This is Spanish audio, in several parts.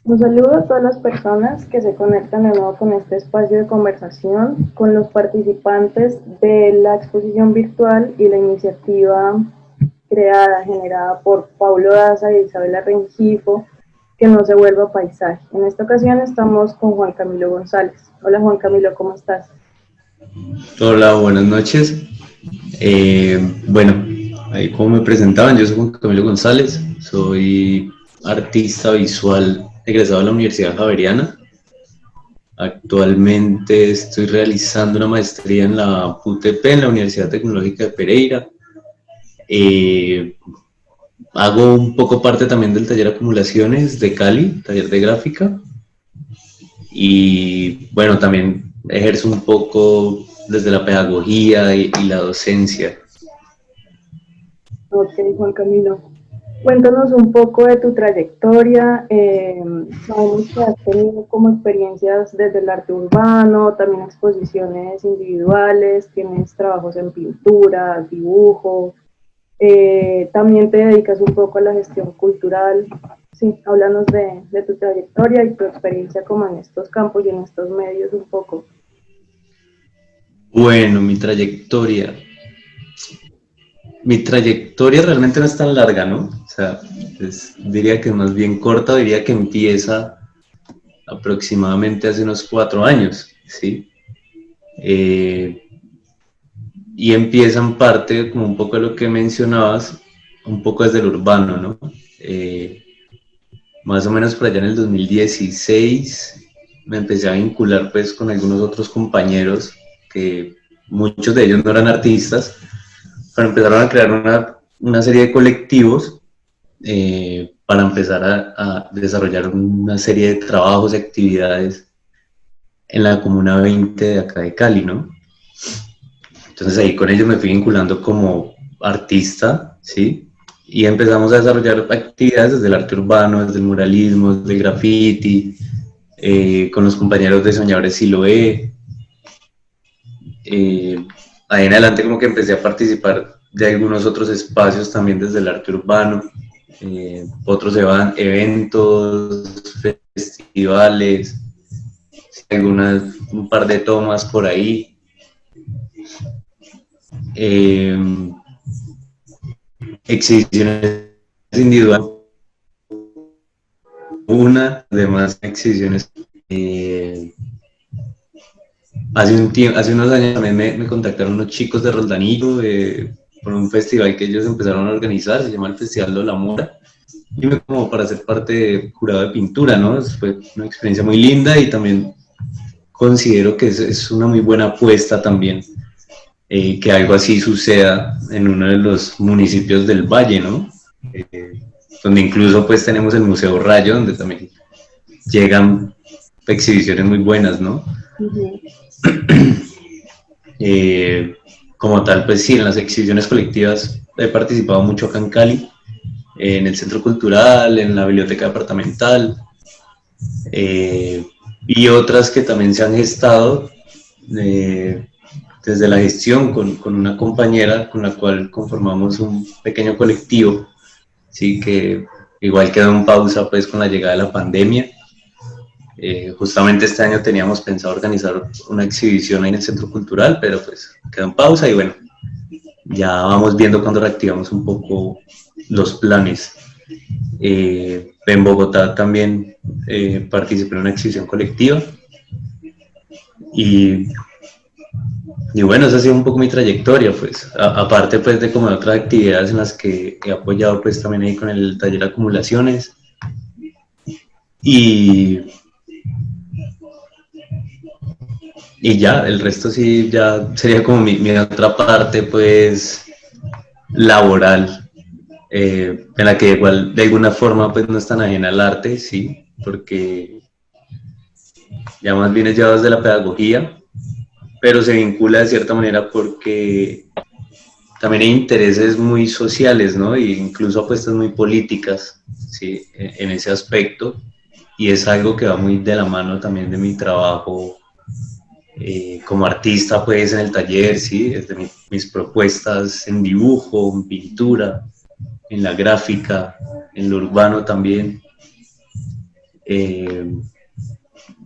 Un saludo a todas las personas que se conectan de nuevo con este espacio de conversación, con los participantes de la exposición virtual y la iniciativa generada por Paulo Daza y Isabela Rengifo, que no se vuelva paisaje. En esta ocasión estamos con Juan Camilo González. Hola Juan Camilo, ¿cómo estás? Hola, buenas noches. Bueno, ahí como me presentaban, yo soy Juan Camilo González, soy artista visual egresado de la Universidad Javeriana. Actualmente estoy realizando una maestría en la UTP, en la Universidad Tecnológica de Pereira. Eh, Hago un poco parte también del taller Acumulaciones de Cali, taller de gráfica. Y bueno, también ejerzo un poco desde la pedagogía y la docencia. Ok, Juan Camilo. Cuéntanos un poco de tu trayectoria. Sabemos que has tenido como experiencias desde el arte urbano, también exposiciones individuales, tienes trabajos en pintura, dibujo, también te dedicas un poco a la gestión cultural. Sí, háblanos de tu trayectoria y tu experiencia como en estos campos y en estos medios un poco. Bueno, mi trayectoria realmente no es tan larga, ¿no? O sea, diría que es más bien corta, diría que empieza aproximadamente hace unos 4 años, ¿sí? Eh, y empieza en parte, como un poco de lo que mencionabas, un poco desde el urbano, ¿no? Eh, Más o menos por allá en el 2016 me empecé a vincular pues con algunos otros compañeros que muchos de ellos no eran artistas, pero empezaron a crear una serie de colectivos para empezar a desarrollar una serie de trabajos y actividades en la Comuna 20 de acá de Cali, ¿no? Entonces ahí con ellos me fui vinculando como artista, ¿sí? Y empezamos a desarrollar actividades desde el arte urbano, desde el muralismo, desde el graffiti, con los compañeros de Soñadores Siloé. Ahí en adelante como que empecé a participar de algunos otros espacios también desde el arte urbano, otros eventos, festivales, un par de tomas por ahí. Eh, Exhibiciones individuales, además exhibiciones. Hace unos años también me contactaron unos chicos de Roldanillo por un festival que ellos empezaron a organizar, se llama el Festival de la Mora, y me como para ser parte de jurado de pintura, ¿no? Fue una experiencia muy linda y también considero que es una muy buena apuesta también que algo así suceda en uno de los municipios del Valle, ¿no? Donde incluso pues tenemos el Museo Rayo, donde también llegan exhibiciones muy buenas, ¿no? Uh-huh. Eh, Como tal, pues sí, en las exhibiciones colectivas he participado mucho acá en Cali, en el Centro Cultural, en la Biblioteca Departamental, eh, y otras que también se han gestado desde la gestión con una compañera con la cual conformamos un pequeño colectivo, sí, que igual quedó en pausa pues con la llegada de la pandemia. Justamente este año teníamos pensado organizar una exhibición ahí en el Centro Cultural, pero pues quedó en pausa y bueno, ya vamos viendo cuando reactivamos un poco los planes. En Bogotá también participé en una exhibición colectiva y, y bueno, esa ha sido un poco mi trayectoria, pues, aparte pues de como de otras actividades en las que he apoyado pues también ahí con el taller Acumulaciones y, y ya, el resto sí ya sería como mi otra parte pues laboral, en la que igual de alguna forma pues no es tan ajena al arte, sí, porque ya más bien es llevado desde la pedagogía, pero se vincula de cierta manera porque también hay intereses muy sociales, ¿no? E incluso apuestas muy políticas, ¿sí? En ese aspecto, y es algo que va muy de la mano también de mi trabajo como artista, pues, en el taller, ¿sí? Desde mis propuestas en dibujo, en pintura, en la gráfica, en lo urbano también. Eh,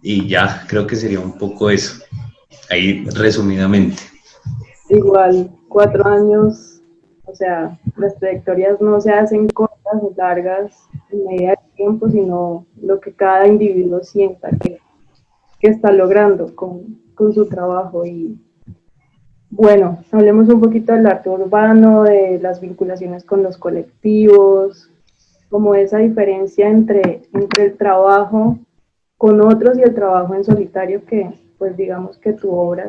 y ya, creo que sería un poco eso, ahí resumidamente. Igual, 4 años, o sea, las trayectorias no se hacen cortas o largas en medida del tiempo, sino lo que cada individuo sienta que está logrando con su trabajo. Y bueno, hablemos un poquito del arte urbano, de las vinculaciones con los colectivos, como esa diferencia entre el trabajo con otros y el trabajo en solitario, que pues digamos que tu obra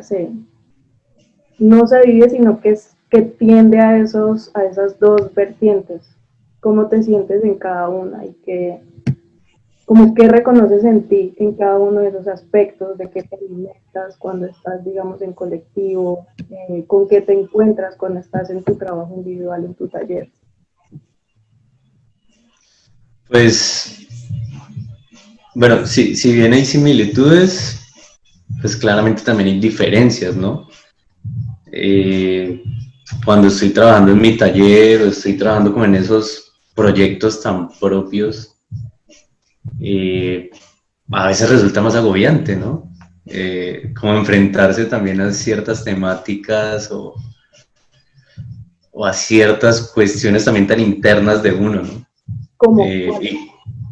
no se divide, sino que tiende a esas dos vertientes. ¿Cómo te sientes en cada una? Y como que reconoces en ti en cada uno de esos aspectos, de qué te alimentas cuando estás, digamos, en colectivo, con qué te encuentras cuando estás en tu trabajo individual, en tu taller. Pues, bueno, si bien hay similitudes, pues claramente también hay diferencias, ¿no? Cuando estoy trabajando en mi taller o estoy trabajando como en esos proyectos tan propios, a veces resulta más agobiante, ¿no? Como enfrentarse también a ciertas temáticas o a ciertas cuestiones también tan internas de uno, ¿no? Como,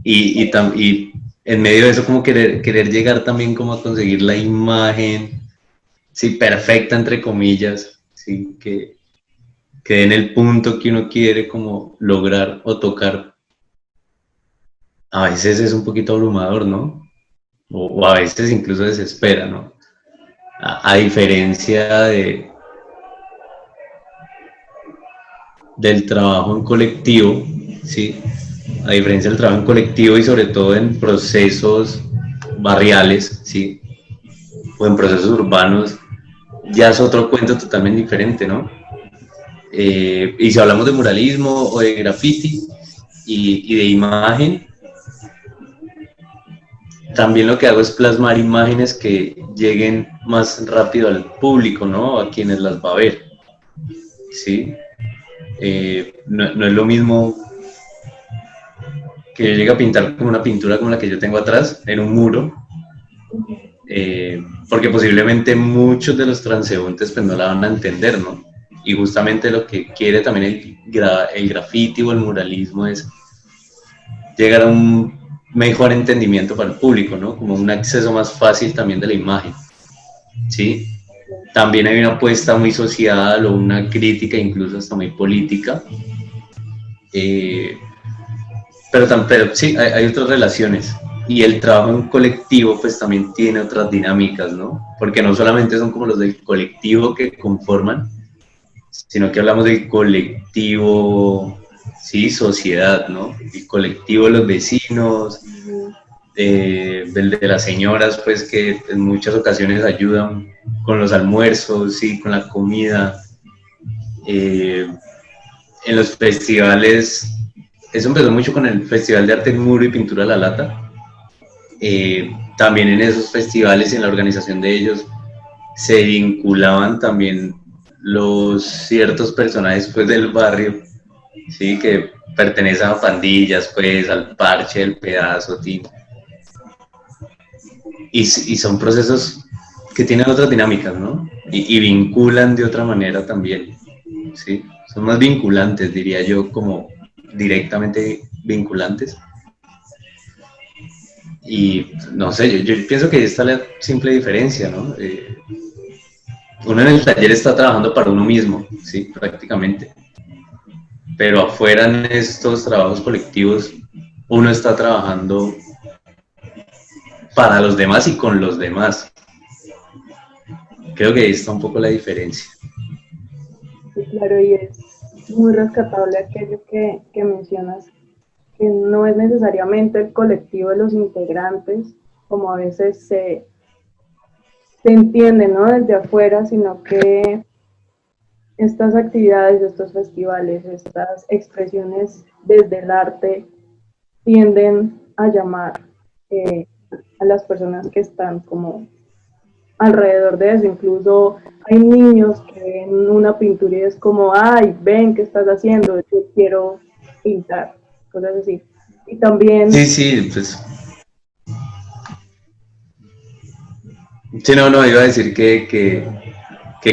Y en medio de eso como querer llegar también como a conseguir la imagen, sí, perfecta entre comillas, sí, que den el punto que uno quiere como lograr o tocar, a veces es un poquito abrumador, ¿no? O a veces incluso desespera, ¿no? A diferencia del trabajo en colectivo, ¿sí? A diferencia del trabajo en colectivo y sobre todo en procesos barriales, ¿sí? O en procesos urbanos, ya es otro cuento totalmente diferente, ¿no? Y si hablamos de muralismo o de graffiti y de imagen, también lo que hago es plasmar imágenes que lleguen más rápido al público, ¿no? A quienes las va a ver, ¿sí? No es lo mismo que yo llegue a pintar como una pintura como la que yo tengo atrás, en un muro, porque posiblemente muchos de los transeúntes pues no la van a entender, ¿no? Y justamente lo que quiere también el graffiti o el muralismo es llegar a un mejor entendimiento para el público, ¿no? Como un acceso más fácil también de la imagen, ¿sí? También hay una apuesta muy social o una crítica incluso hasta muy política, eh, pero sí, hay otras relaciones. Y el trabajo en colectivo pues también tiene otras dinámicas, ¿no? Porque no solamente son como los del colectivo que conforman, sino que hablamos del colectivo, sí, sociedad, ¿no? El colectivo de los vecinos, del de las señoras, pues que en muchas ocasiones ayudan con los almuerzos, sí, con la comida. En los festivales, eso empezó mucho con el Festival de Arte en Muro y Pintura a la Lata. También en esos festivales y en la organización de ellos se vinculaban también los ciertos personajes pues del barrio, sí, que pertenecen a pandillas, pues al parche, del pedazo, tío. Y son procesos que tienen otras dinámicas, ¿no? Y vinculan de otra manera también, ¿sí? Son más vinculantes, diría yo, como directamente vinculantes. Y no sé, yo pienso que ahí está la simple diferencia, ¿no? Uno en el taller está trabajando para uno mismo, ¿sí? Prácticamente. Pero afuera en estos trabajos colectivos, uno está trabajando para los demás y con los demás. Creo que ahí está un poco la diferencia. sí, claro, y es muy rescatable aquello que mencionas, que no es necesariamente el colectivo de los integrantes, como a veces se entiende, ¿no? Desde afuera, sino que estas actividades, estos festivales, estas expresiones desde el arte tienden a llamar a las personas que están como alrededor de eso. Incluso hay niños que ven una pintura y es como, ay, ven, ¿qué estás haciendo? Yo quiero pintar, cosas así. Y también, Sí, sí, pues Sí, no, iba a decir que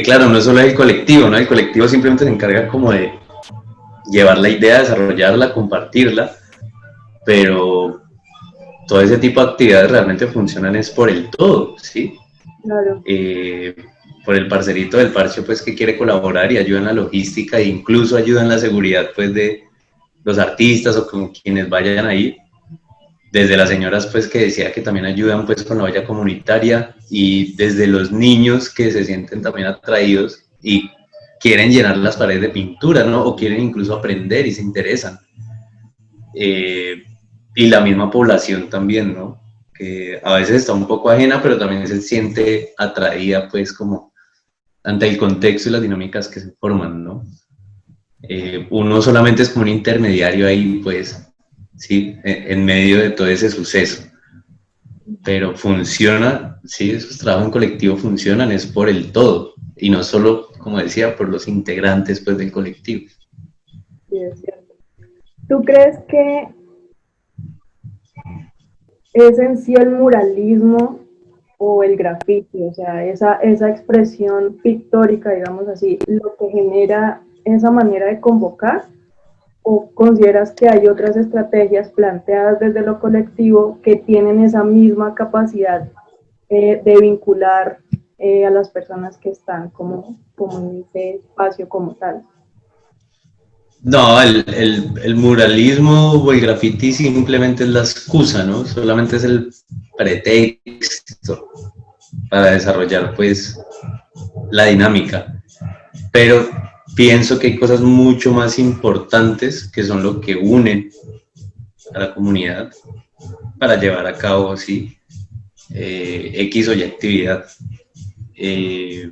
claro, no solo es el colectivo, ¿no? El colectivo simplemente se encarga como de llevar la idea, desarrollarla, compartirla, pero todo ese tipo de actividades realmente funcionan es por el todo, ¿sí? Claro. Eh, por el parcerito del parche, pues, que quiere colaborar y ayuda en la logística e incluso ayuda en la seguridad, pues, de los artistas o con quienes vayan ahí. Desde las señoras, pues, que decía que también ayudan, pues, con la olla comunitaria, y desde los niños que se sienten también atraídos y quieren llenar las paredes de pintura, ¿no? O quieren incluso aprender y se interesan. Y la misma población también, ¿no? Que a veces está un poco ajena, pero también se siente atraída, pues, como ante el contexto y las dinámicas que se forman, ¿no? Uno solamente es como un intermediario ahí, pues, sí, en medio de todo ese suceso. Pero funciona, sí, esos trabajos en colectivo funcionan, es por el todo, y no solo, como decía, por los integrantes, pues, del colectivo. Sí, es cierto. ¿Tú crees que es en sí el muralismo o el grafiti, o sea, esa expresión pictórica, digamos así, lo que genera esa manera de convocar? ¿O consideras que hay otras estrategias planteadas desde lo colectivo que tienen esa misma capacidad de vincular a las personas que están como en ese espacio como tal? No, el muralismo o el graffiti simplemente es la excusa, ¿no? Solamente es el pretexto para desarrollar, pues, la dinámica. Pero pienso que hay cosas mucho más importantes que son lo que unen a la comunidad para llevar a cabo, sí, X o Y actividad. Eh,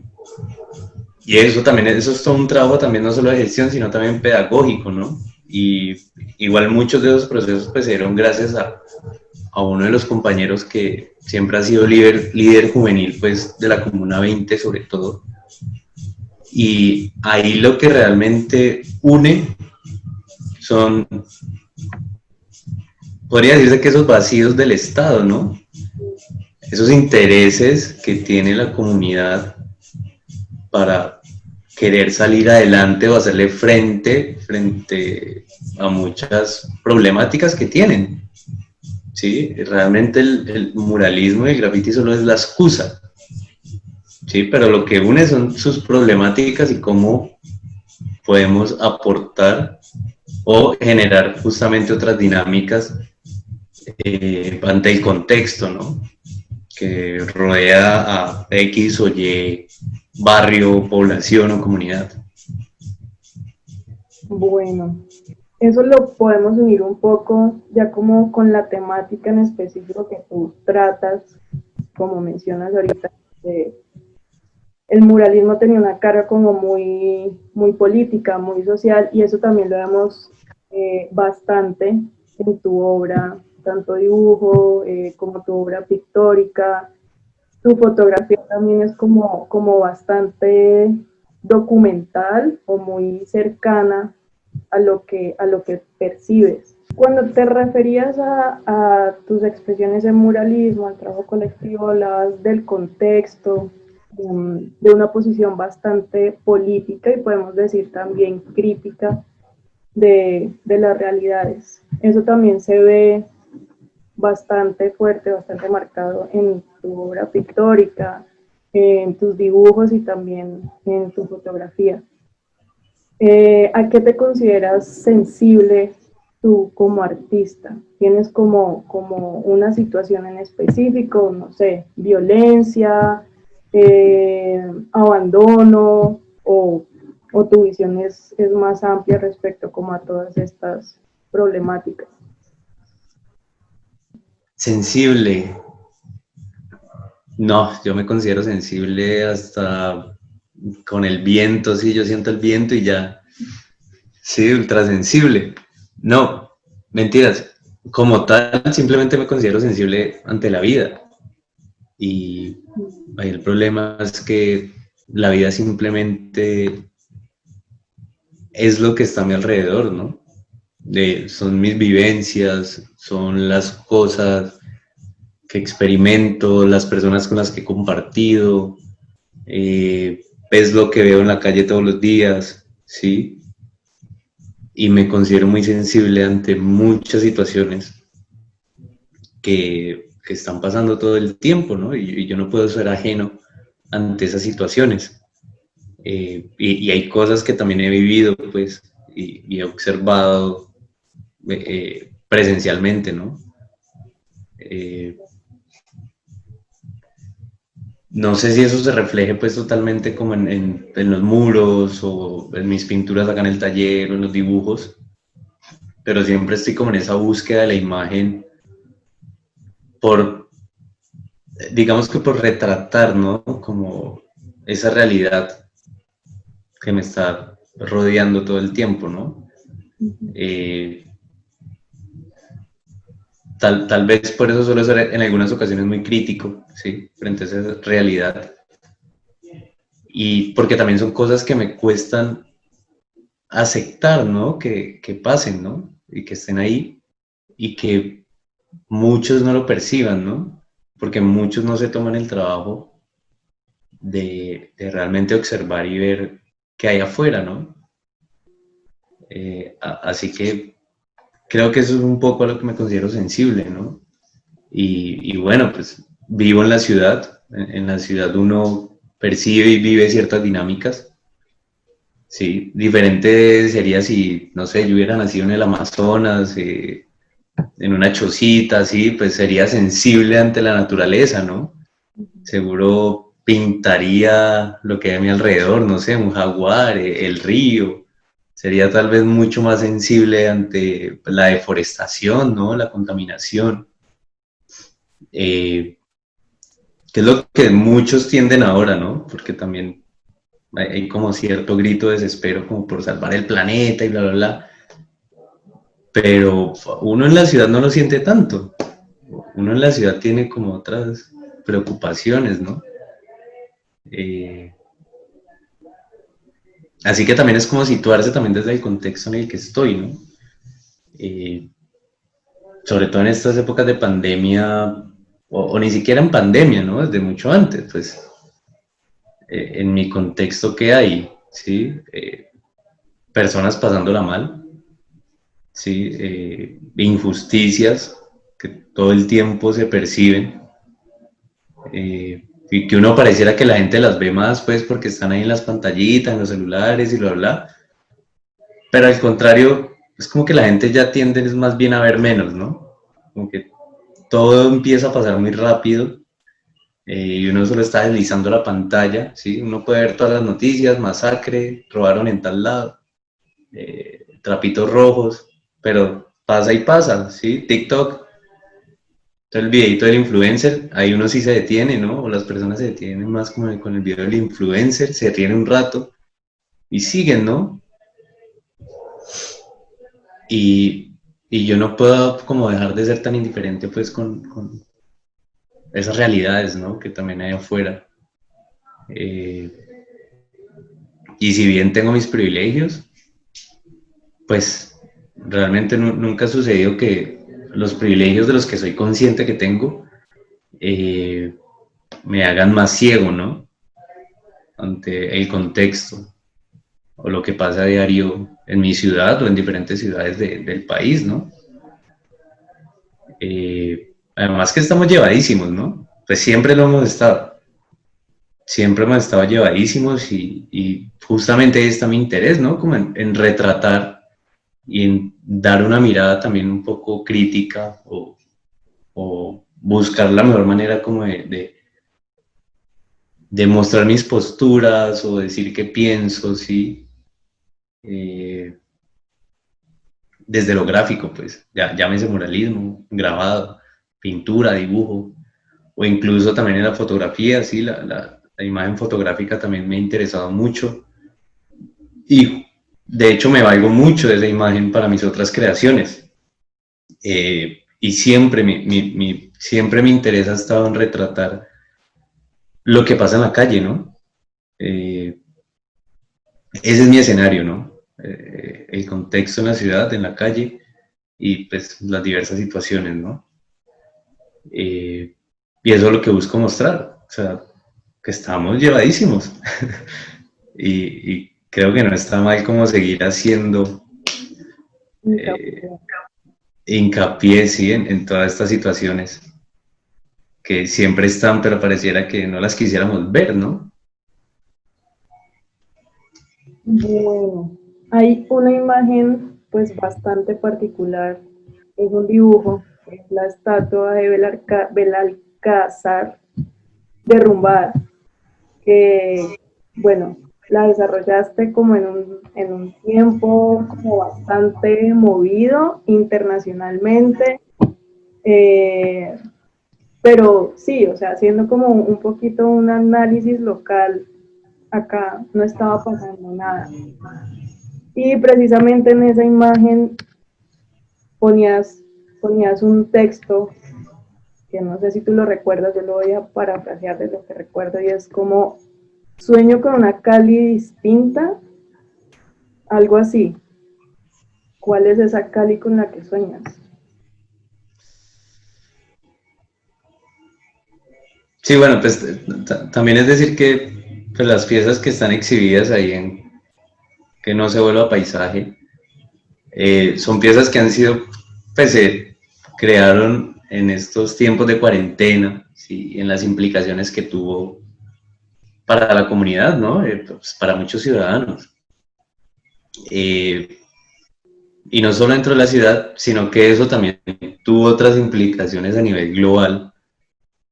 y eso también, eso es todo un trabajo también no solo de gestión, sino también pedagógico, ¿no? Y igual muchos de esos procesos pues se dieron gracias a uno de los compañeros que siempre ha sido líder juvenil pues de la Comuna 20 sobre todo. Y ahí lo que realmente une son, podría decirse que esos vacíos del Estado, ¿no? Esos intereses que tiene la comunidad para querer salir adelante o hacerle frente a muchas problemáticas que tienen. ¿Sí? Realmente el muralismo y el graffiti solo es la excusa, ¿sí? Pero lo que une son sus problemáticas y cómo podemos aportar o generar justamente otras dinámicas ante el contexto, ¿no? Que rodea a X o Y barrio, población o comunidad. Bueno, eso lo podemos unir un poco ya como con la temática en específico que tú tratas, como mencionas ahorita. El muralismo tenía una cara como muy política, muy social, y eso también lo vemos bastante en tu obra, tanto dibujo como tu obra pictórica. Tu fotografía también es como bastante documental o muy cercana a lo que percibes. Cuando te referías a tus expresiones en muralismo, al trabajo colectivo, hablabas del contexto, de una posición bastante política y podemos decir también crítica de las realidades. Eso también se ve bastante fuerte, bastante marcado en tu obra pictórica, en tus dibujos y también en tu fotografía. ¿A qué te consideras sensible tú como artista? ¿Tienes como una situación en específico, no sé, violencia, abandono, o tu visión es más amplia respecto como a todas estas problemáticas? Sensible. No, yo me considero sensible hasta con el viento, sí, yo siento el viento y ya. Sí, ultrasensible. No, mentiras. Como tal, simplemente me considero sensible ante la vida. Y ahí el problema es que la vida simplemente es lo que está a mi alrededor, ¿no? Son mis vivencias, son las cosas que experimento, las personas con las que he compartido, es lo que veo en la calle todos los días, ¿sí? Y me considero muy sensible ante muchas situaciones que están pasando todo el tiempo, ¿no? Y yo no puedo ser ajeno ante esas situaciones. Y hay cosas que también he vivido, pues, y he observado presencialmente, ¿no? No sé si eso se refleje pues totalmente como en los muros o en mis pinturas acá en el taller o en los dibujos, pero siempre estoy como en esa búsqueda de la imagen por, digamos que por retratar, ¿no? Como esa realidad que me está rodeando todo el tiempo, ¿no? Eh, tal vez por eso suelo ser en algunas ocasiones muy crítico, ¿sí? Frente a esa realidad. Y porque también son cosas que me cuestan aceptar, ¿no? Que pasen, ¿no? Y que estén ahí y que muchos no lo perciban, ¿no? Porque muchos no se toman el trabajo de realmente observar y ver qué hay afuera, ¿no? Así que creo que eso es un poco a lo que me considero sensible, ¿no? Y bueno, pues vivo en la ciudad, en la ciudad uno percibe y vive ciertas dinámicas. Sí, diferente sería si, no sé, yo hubiera nacido en el Amazonas, en una chocita, así, pues sería sensible ante la naturaleza, ¿no? Seguro pintaría lo que hay a mi alrededor, no sé, un jaguar, el río. Sería tal vez mucho más sensible ante la deforestación, ¿no? La contaminación. Eh, que es lo que muchos tienden ahora, ¿no? Porque también hay como cierto grito de desespero como por salvar el planeta y bla, bla, bla. Pero uno en la ciudad no lo siente tanto. Uno en la ciudad tiene como otras preocupaciones, ¿no? Eh, así que también es como situarse también desde el contexto en el que estoy, ¿no? Eh, sobre todo en estas épocas de pandemia, o ni siquiera en pandemia, ¿no? Desde mucho antes, pues, en mi contexto que hay, ¿sí? Personas pasándola mal, ¿sí? Injusticias que todo el tiempo se perciben, y que uno pareciera que la gente las ve más, pues, porque están ahí en las pantallitas, en los celulares y bla, bla, pero al contrario, es como que la gente ya tiende es más bien a ver menos, ¿no? Como que todo empieza a pasar muy rápido, y uno solo está deslizando la pantalla, ¿sí? Uno puede ver todas las noticias, masacre, robaron en tal lado, trapitos rojos, pero pasa y pasa, ¿sí? TikTok, todo el videito del influencer, ahí uno sí se detiene, ¿no? O las personas se detienen más con el video del influencer, se ríen un rato y siguen, ¿no? Y, y yo no puedo como dejar de ser tan indiferente pues con esas realidades, ¿no? Que también hay afuera. Eh, y si bien tengo mis privilegios, pues realmente nunca ha sucedido que los privilegios de los que soy consciente que tengo eh, me hagan más ciego, ¿no? Ante el contexto o lo que pasa a diario en mi ciudad o en diferentes ciudades del país, ¿no? Además que estamos llevadísimos, ¿no? Pues siempre lo hemos estado. Siempre hemos estado llevadísimos y justamente ahí está mi interés, ¿no? Como en retratar y en dar una mirada también un poco crítica o buscar la mejor manera como de mostrar mis posturas o decir qué pienso, ¿sí? Eh, desde lo gráfico, pues, llámese muralismo, grabado, pintura, dibujo, o incluso también en la fotografía, sí, la imagen fotográfica también me ha interesado mucho y de hecho me valgo mucho de esa imagen para mis otras creaciones. Y siempre siempre mi interés ha estado en retratar lo que pasa en la calle, ¿no? Eh, ese es mi escenario, ¿no? El contexto en la ciudad, en la calle y pues las diversas situaciones, ¿no? Y eso es lo que busco mostrar, o sea, que estamos llevadísimos. Y creo que no está mal como seguir haciendo hincapié, sí, en todas estas situaciones que siempre están, pero pareciera que no las quisiéramos ver, ¿no? Bueno, hay una imagen pues bastante particular, es un dibujo, es la estatua de Belalcázar derrumbada, que bueno, la desarrollaste como en un tiempo como bastante movido internacionalmente, eh, pero sí, o sea, haciendo como un poquito un análisis local, acá no estaba pasando nada. Y precisamente en esa imagen ponías, ponías un texto que no sé si tú lo recuerdas, yo lo voy a parafrasear de lo que recuerdo y es como sueño con una Cali distinta, algo así. ¿Cuál es esa Cali con la que sueñas? Sí, bueno, pues también es decir que pues, las piezas que están exhibidas ahí en que no se vuelva paisaje, son piezas que han sido, pues se crearon en estos tiempos de cuarentena, ¿sí? En las implicaciones que tuvo para la comunidad, ¿no? Pues, para muchos ciudadanos. Eh, y no solo dentro de la ciudad, sino que eso también tuvo otras implicaciones a nivel global.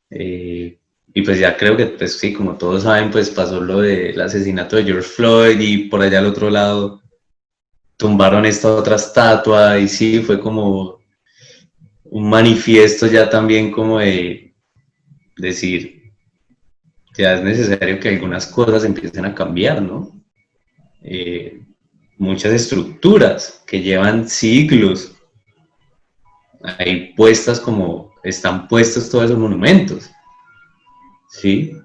Eh, y pues ya creo que, pues sí, como todos saben, pues pasó lo del asesinato de George Floyd y por allá al otro lado tumbaron esta otra estatua y sí, fue como un manifiesto ya también como de decir, ya es necesario que algunas cosas empiecen a cambiar, ¿no? Eh, muchas estructuras que llevan siglos ahí puestas como están puestos todos esos monumentos, ¿sí?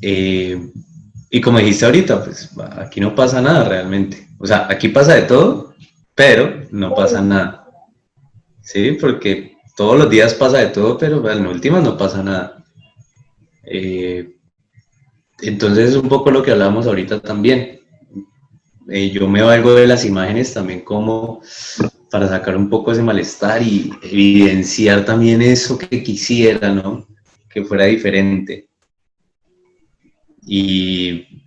Eh, y como dijiste ahorita, pues aquí no pasa nada realmente. O sea, aquí pasa de todo, pero no pasa nada, ¿sí? Porque todos los días pasa de todo, pero en últimas no pasa nada. Eh, entonces es un poco lo que hablábamos ahorita también. Yo me valgo de las imágenes también como para sacar un poco ese malestar y evidenciar también eso que quisiera, ¿no? Que fuera diferente. Y,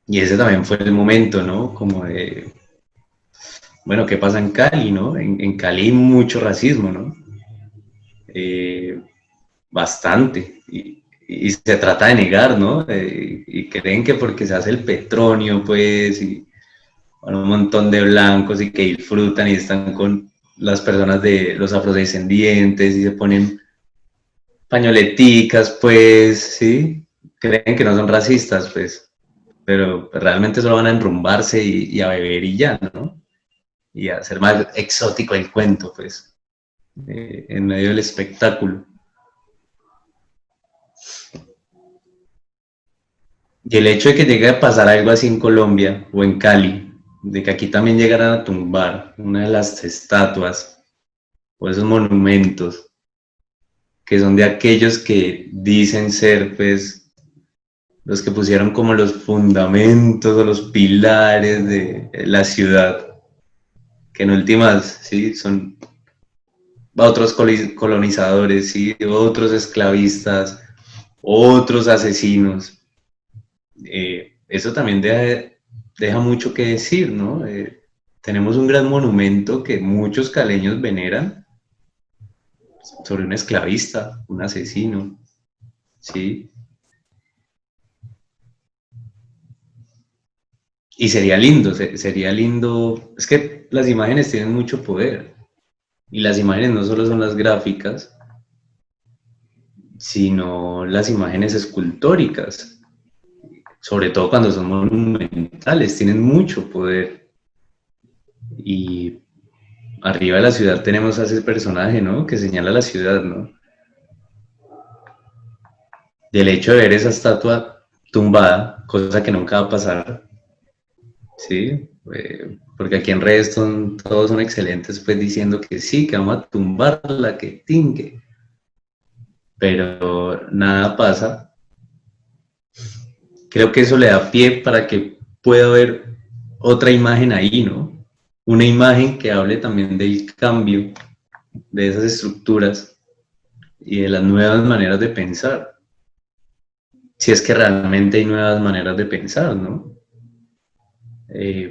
y ese también fue el momento, ¿no? Como de, bueno, ¿qué pasa en Cali, no? En Cali hay mucho racismo, ¿no? Eh, bastante. Y se trata de negar, ¿no? Y creen que porque se hace el petróleo, pues, y bueno, un montón de blancos y que disfrutan y están con las personas de los afrodescendientes y se ponen pañoleticas, pues, ¿sí? Creen que no son racistas, pues, pero realmente solo van a enrumbarse y a beber y ya, ¿no? Y a hacer más exótico el cuento, pues, en medio del espectáculo. Y el hecho de que llegue a pasar algo así en Colombia o en Cali, de que aquí también llegaran a tumbar una de las estatuas o esos monumentos, que son de aquellos que dicen ser, pues, los que pusieron como los fundamentos o los pilares de la ciudad, que en últimas, sí, son otros colonizadores, sí, otros esclavistas, otros asesinos. Eso también deja mucho que decir, ¿no? Tenemos un gran monumento que muchos caleños veneran sobre un esclavista, un asesino, ¿sí? Y sería lindo, es que las imágenes tienen mucho poder y las imágenes no solo son las gráficas, sino las imágenes escultóricas, sobre todo cuando son monumentales, tienen mucho poder. Y arriba de la ciudad tenemos a ese personaje, ¿no? Que señala la ciudad, ¿no? Del hecho de ver esa estatua tumbada, cosa que nunca va a pasar, ¿sí? porque aquí en redes todos son excelentes, pues diciendo que sí, que vamos a tumbarla, que tingue, pero nada pasa. Creo que eso le da pie para que pueda haber otra imagen ahí, ¿no? Una imagen que hable también del cambio de esas estructuras y de las nuevas maneras de pensar. Si es que realmente hay nuevas maneras de pensar, ¿no?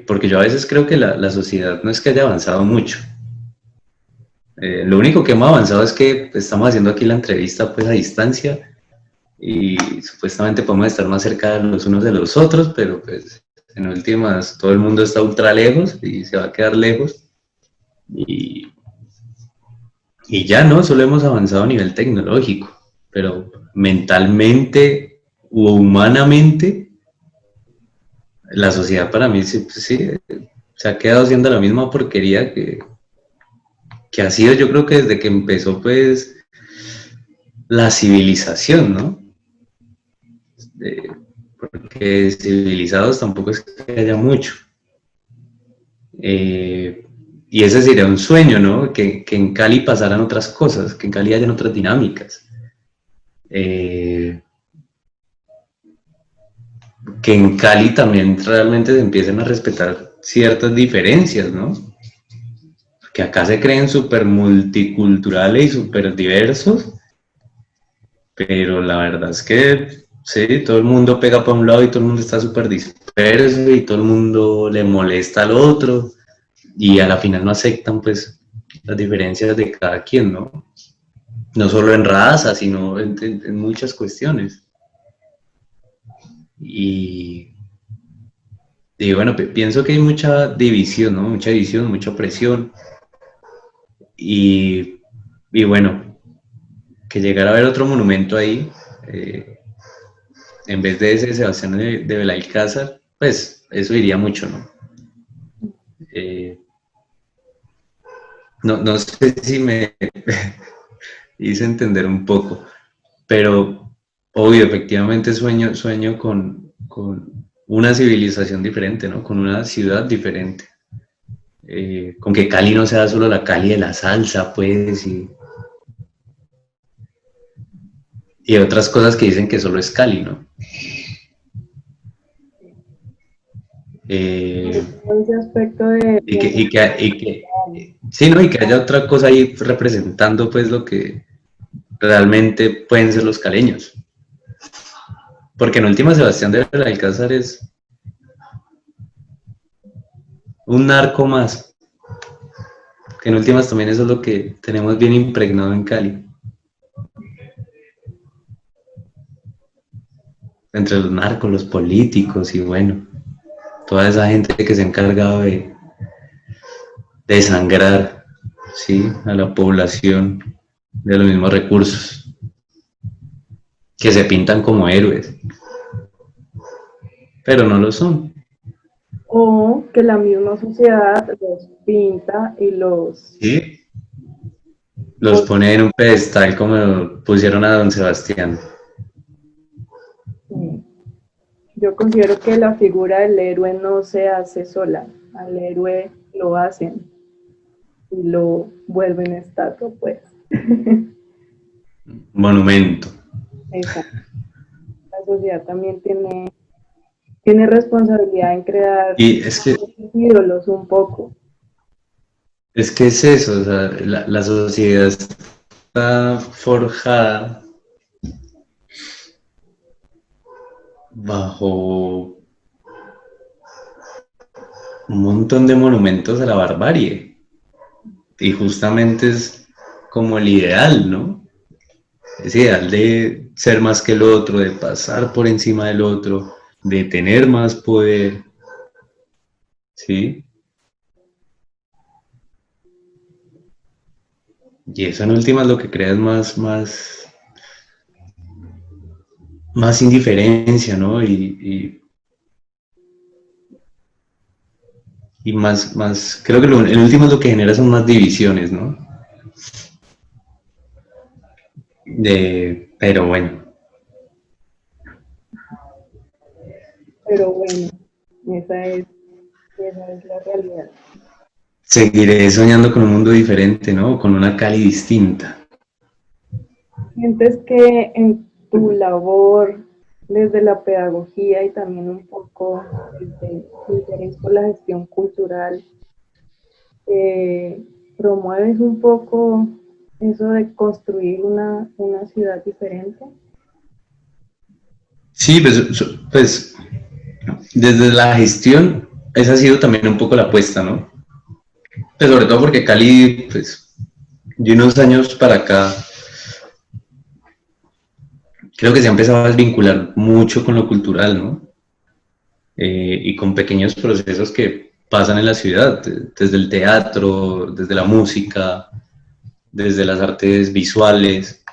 Porque yo a veces creo que la sociedad no es que haya avanzado mucho. Lo único que hemos avanzado es que estamos haciendo aquí la entrevista pues a distancia y supuestamente podemos estar más cerca los unos de los otros, pero pues en últimas todo el mundo está ultra lejos y se va a quedar lejos. Y, y ya no, solo hemos avanzado a nivel tecnológico, pero mentalmente o humanamente, la sociedad para mí sí, pues sí, se ha quedado siendo la misma porquería que ha sido, yo creo que desde que empezó pues la civilización, ¿no? Porque civilizados tampoco es que haya mucho. Y ese sería un sueño, ¿no? Que en Cali pasaran otras cosas, que en Cali hayan otras dinámicas. Que en Cali también realmente se empiecen a respetar ciertas diferencias, ¿no? Que acá se creen súper multiculturales y súper diversos, pero la verdad es que sí, todo el mundo pega para un lado y todo el mundo está súper disperso y todo el mundo le molesta al otro y a la final no aceptan pues las diferencias de cada quien, ¿no? No solo en raza, sino en muchas cuestiones. Y, y bueno, pienso que hay mucha división, ¿no? Mucha división, mucha presión. Y, y bueno, que llegara a haber otro monumento ahí, en vez de ese Sebastián de Belalcázar, pues eso iría mucho, ¿no? Eh, no sé si me hice entender un poco, pero obvio, efectivamente sueño con una civilización diferente, ¿no? Con una ciudad diferente. Con que Cali no sea solo la Cali de la salsa, pues, y otras cosas que dicen que solo es Cali, ¿no? Eh, Ese aspecto de sí, ¿no? Y que haya otra cosa ahí representando, pues, lo que realmente pueden ser los caleños. Porque en última Sebastián de Belalcázar es un narco más, que en últimas también eso es lo que tenemos bien impregnado en Cali, entre los narcos, los políticos y bueno, toda esa gente que se ha encargado de desangrar, ¿sí? A la población de los mismos recursos, que se pintan como héroes, pero no lo son. o que la misma sociedad los pinta y los... ¿Sí? Los pone en un pedestal como pusieron a don Sebastián. Yo considero que la figura del héroe no se hace sola, al héroe lo hacen y lo vuelven estatua, pues. Monumento. Exacto. La sociedad también tiene responsabilidad en crear Y es que ídolos un poco. es eso, o sea, la sociedad está forjada bajo un montón de monumentos a la barbarie. Y justamente es como el ideal, ¿no? Ese ideal de ser más que el otro, de pasar por encima del otro, de tener más poder, ¿sí? Y eso en últimas lo que crea es más indiferencia, ¿no? Y más, creo que en último lo que genera son más divisiones, ¿no? Pero bueno, Pero bueno, esa es. esa es la realidad. Seguiré soñando con un mundo diferente, ¿no? Con una Cali distinta. ¿Sientes que en tu labor, desde la pedagogía y también un poco desde tu interés por la gestión cultural, promueves un poco eso de construir una ciudad diferente? Sí, pues desde la gestión, esa ha sido también un poco la apuesta, ¿no? Pues sobre todo porque Cali, pues, de unos años para acá, creo que se ha empezado a desvincular mucho con lo cultural, ¿no? Y con pequeños procesos que pasan en la ciudad, desde el teatro, desde la música, desde las artes visuales.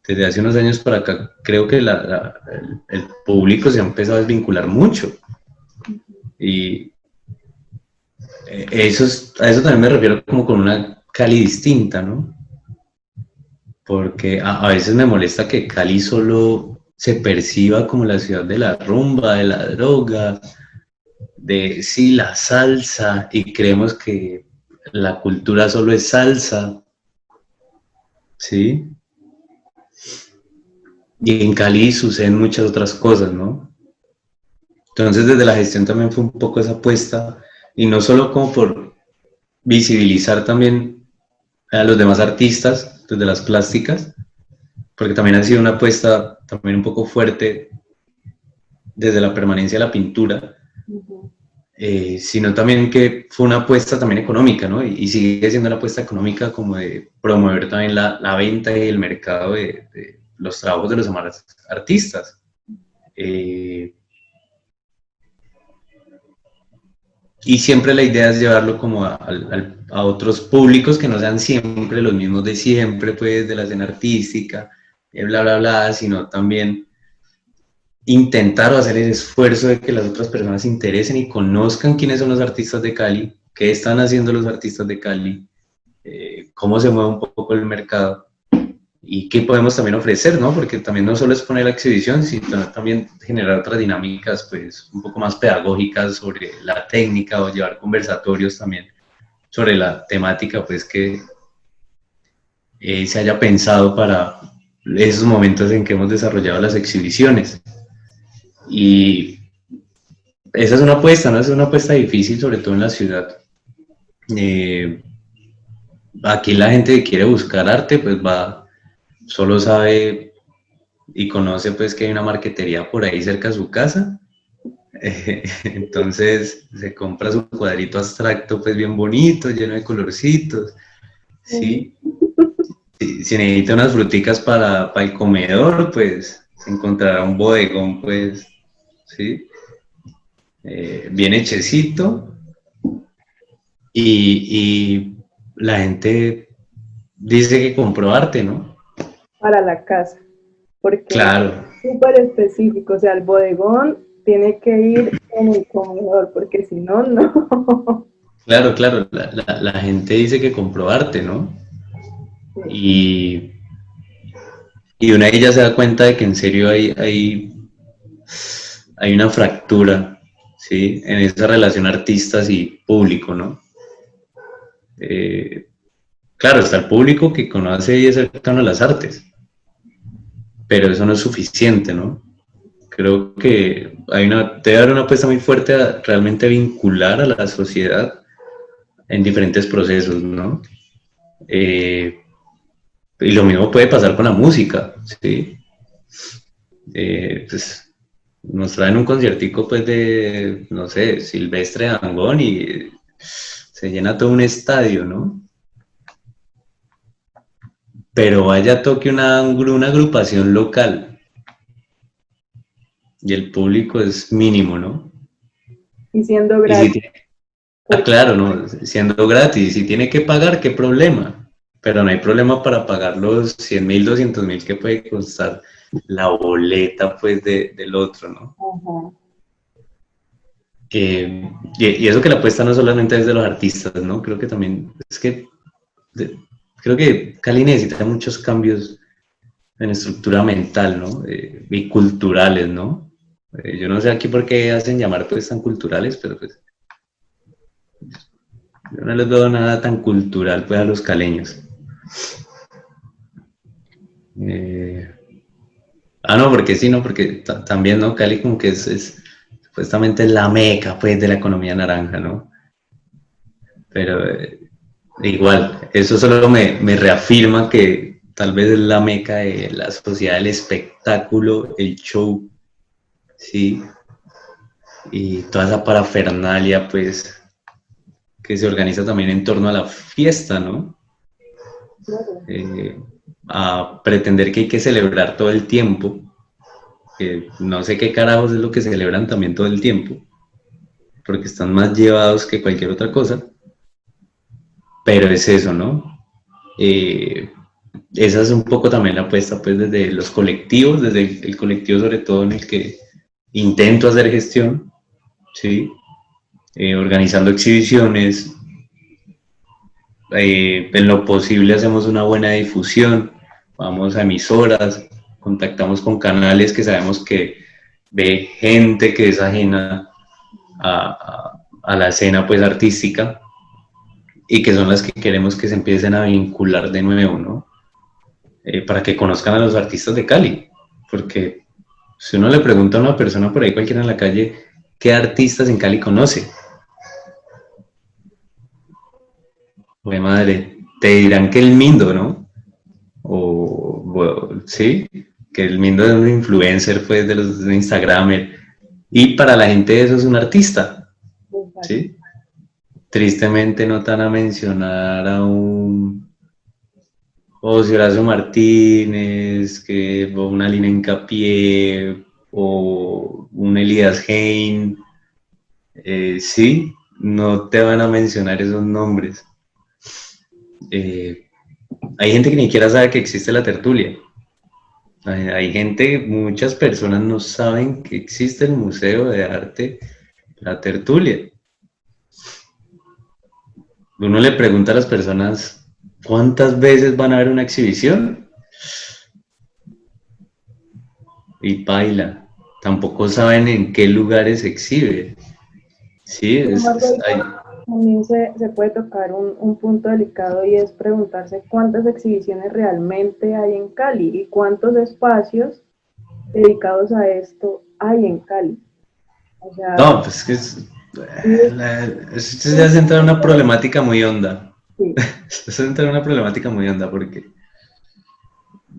Desde hace unos años para acá, creo que el público se ha empezado a desvincular mucho. Y a eso también me refiero como con una Cali distinta, ¿no? Porque a veces me molesta que Cali solo se perciba como la ciudad de la rumba, de la droga, de sí, la salsa, y creemos que la cultura solo es salsa, ¿sí? Y en Cali suceden muchas otras cosas, ¿no? Entonces desde la gestión también fue un poco esa apuesta, y no solo como por visibilizar también a los demás artistas desde las plásticas, porque también ha sido una apuesta también un poco fuerte desde la permanencia de la pintura, Uh-huh. sino también que fue una apuesta también económica, ¿no? Y sigue siendo una apuesta económica como de promover también la venta y el mercado de los trabajos de los artistas. Eh, y siempre la idea es llevarlo como a otros públicos que no sean siempre los mismos de siempre, pues, de la escena artística, bla, bla, bla, sino también intentar o hacer el esfuerzo de que las otras personas se interesen y conozcan quiénes son los artistas de Cali, qué están haciendo los artistas de Cali, cómo se mueve un poco el mercado y qué podemos también ofrecer, ¿no? Porque también no solo es poner la exhibición, sino también generar otras dinámicas, pues, un poco más pedagógicas sobre la técnica o llevar conversatorios también sobre la temática, pues, que se haya pensado para esos momentos en que hemos desarrollado las exhibiciones. Y esa es una apuesta, ¿no? Es una apuesta difícil, sobre todo en la ciudad. Eh, Aquí la gente que quiere buscar arte, pues va, solo sabe y conoce pues que hay una marquetería por ahí cerca de su casa. Entonces se compra su cuadrito abstracto pues bien bonito, lleno de colorcitos, ¿sí? Si necesita unas fruticas para el comedor, pues se encontrará un bodegón pues, ¿sí? Bien hechecito y la gente dice que compró arte, ¿no? Para la casa, porque es Claro, súper específico, o sea, el bodegón tiene que ir en el comedor, porque si no, no. claro, la gente dice que compró arte, ¿no? Sí. Y, y una de ellas se da cuenta de que en serio hay una fractura, ¿sí? En esa relación artistas y público, ¿no? Eh, claro, está el público que conoce y es cercano a las artes, pero eso no es suficiente, ¿no? Creo que debe haber una apuesta muy fuerte a realmente vincular a la sociedad en diferentes procesos, ¿no? Y lo mismo puede pasar con la música, ¿sí? Pues nos traen un conciertico pues de, no sé, Silvestre Dangond y se llena todo un estadio, ¿no? Pero vaya toque una agrupación local y el público es mínimo, ¿no? Y siendo Y si gratis, tiene, porque claro, ¿no? Siendo gratis, si tiene que pagar, ¿qué problema? Pero no hay problema para pagar los 100.000, 200.000 que puede costar la boleta pues del otro, ¿no? ajá, Y eso que la apuesta no solamente es de los artistas, ¿no? Creo que también, creo que Cali necesita muchos cambios en estructura mental, ¿no? Y culturales, ¿no? Yo no sé aquí por qué hacen llamar pues tan culturales, pero pues Yo no les veo nada tan cultural pues a los caleños. Eh, no, porque sí, no, porque también, ¿no? Cali como que es supuestamente la meca pues de la economía naranja, ¿no? Pero igual, eso solo me reafirma que tal vez es la meca de la sociedad del espectáculo, el show, sí, y toda esa parafernalia, pues, que se organiza también en torno a la fiesta, ¿no? Claro. Eh, a pretender que hay que celebrar todo el tiempo, que no sé qué carajos es lo que celebran también todo el tiempo, porque están más llevados que cualquier otra cosa, pero es eso, ¿no? Eh, Esa es un poco también la apuesta pues desde los colectivos, desde el colectivo sobre todo en el que intento hacer gestión, ¿sí? Organizando exhibiciones, en lo posible hacemos una buena difusión, vamos a emisoras, contactamos con canales que sabemos que ve gente que es ajena a la escena pues artística y que son las que queremos que se empiecen a vincular de nuevo, ¿no? Para que conozcan a los artistas de Cali, porque si uno le pregunta a una persona por ahí cualquiera en la calle, ¿qué artistas en Cali conoce? Pues madre, te dirán que el Mindo, ¿no? O, bueno, sí, que el Mindo es un influencer, pues, de los de Instagramer, y para la gente eso es un artista, Exacto. ¿sí? Tristemente no te van a mencionar a un José Horacio Martínez, que, o una Lina Hincapié, o un Elías Hein, sí, no te van a mencionar esos nombres. Eh, Hay gente que ni siquiera sabe que existe la tertulia. Hay gente, muchas personas no saben que existe el Museo de Arte La Tertulia. Uno le pregunta a las personas cuántas veces van a ver una exhibición y paila. Tampoco saben en qué lugares se exhibe. Sí, Sin embargo, también se puede tocar un punto delicado y es preguntarse cuántas exhibiciones realmente hay en Cali y cuántos espacios dedicados a esto hay en Cali. O sea, no, pues que sí, eso ya se entra en una problemática muy honda. sí, Eso se entra en una problemática muy honda porque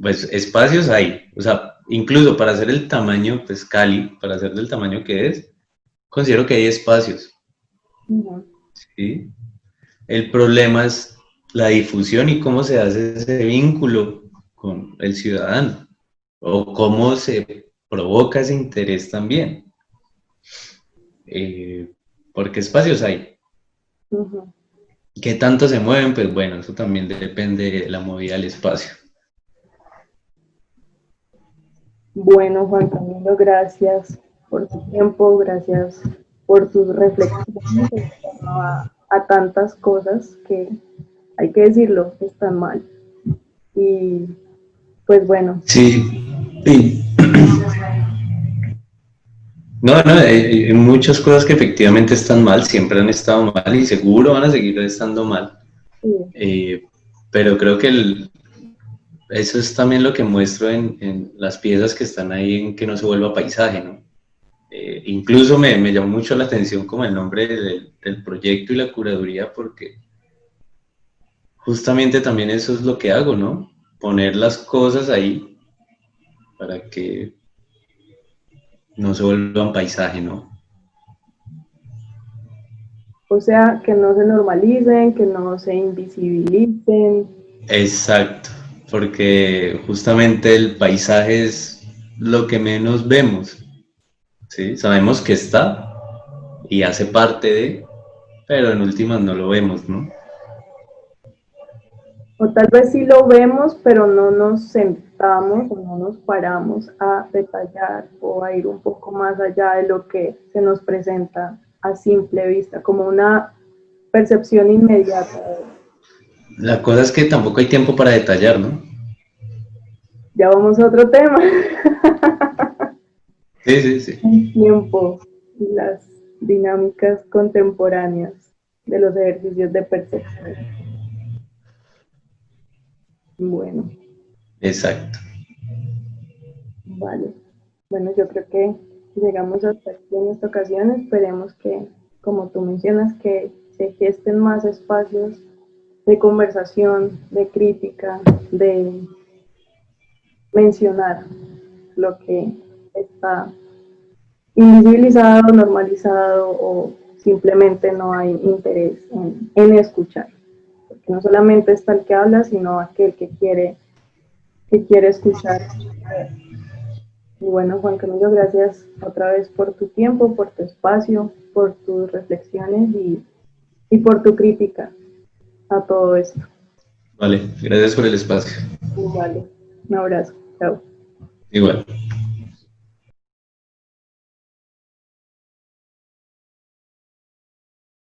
pues espacios hay, o sea, incluso para hacer el tamaño, pues Cali, para hacer del tamaño que es, considero que hay espacios, uh-huh. ¿sí? El problema es la difusión y cómo se hace ese vínculo con el ciudadano, o cómo se provoca ese interés también, eh, porque espacios hay. Uh-huh. ¿Qué tanto se mueven? Pues bueno, eso también depende de la movida del espacio. Bueno, Juan Camilo, gracias por tu tiempo, gracias por tus reflexiones en torno a tantas cosas que hay que decirlo, están mal. Y pues bueno, Sí, sí. No, no, hay muchas cosas que efectivamente están mal, siempre han estado mal y seguro van a seguir estando mal. sí, Eh, pero creo que eso es también lo que muestro en las piezas que están ahí en que no se vuelva paisaje, ¿no? Incluso me llamó mucho la atención como el nombre del proyecto y la curaduría porque justamente también eso es lo que hago, ¿no? Poner las cosas ahí para que no se vuelvan paisaje, ¿no? o sea, que no se normalicen, que no se invisibilicen. Exacto, porque justamente el paisaje es lo que menos vemos, ¿sí? Sabemos que está y hace parte de, pero en últimas no lo vemos, ¿no? O tal vez sí lo vemos, pero no nos sentamos o no nos paramos a detallar o a ir un poco más allá de lo que se nos presenta a simple vista, como una percepción inmediata. La cosa es que tampoco hay tiempo para detallar, ¿no? Ya vamos a otro tema. Sí, sí, sí. El tiempo y las dinámicas contemporáneas. de los ejercicios de percepción. Bueno. Exacto. Vale. Bueno, yo creo que llegamos hasta aquí en esta ocasión. Esperemos que, como tú mencionas, que se gesten más espacios de conversación, de crítica, de mencionar lo que está invisibilizado, normalizado o simplemente no hay interés en escuchar. Porque no solamente está el que habla, sino aquel que quiere escuchar. Y bueno, Juan Camilo, gracias otra vez por tu tiempo, por tu espacio, por tus reflexiones y por tu crítica a todo esto. Vale, gracias por el espacio. Vale, un abrazo. Chao. Igual.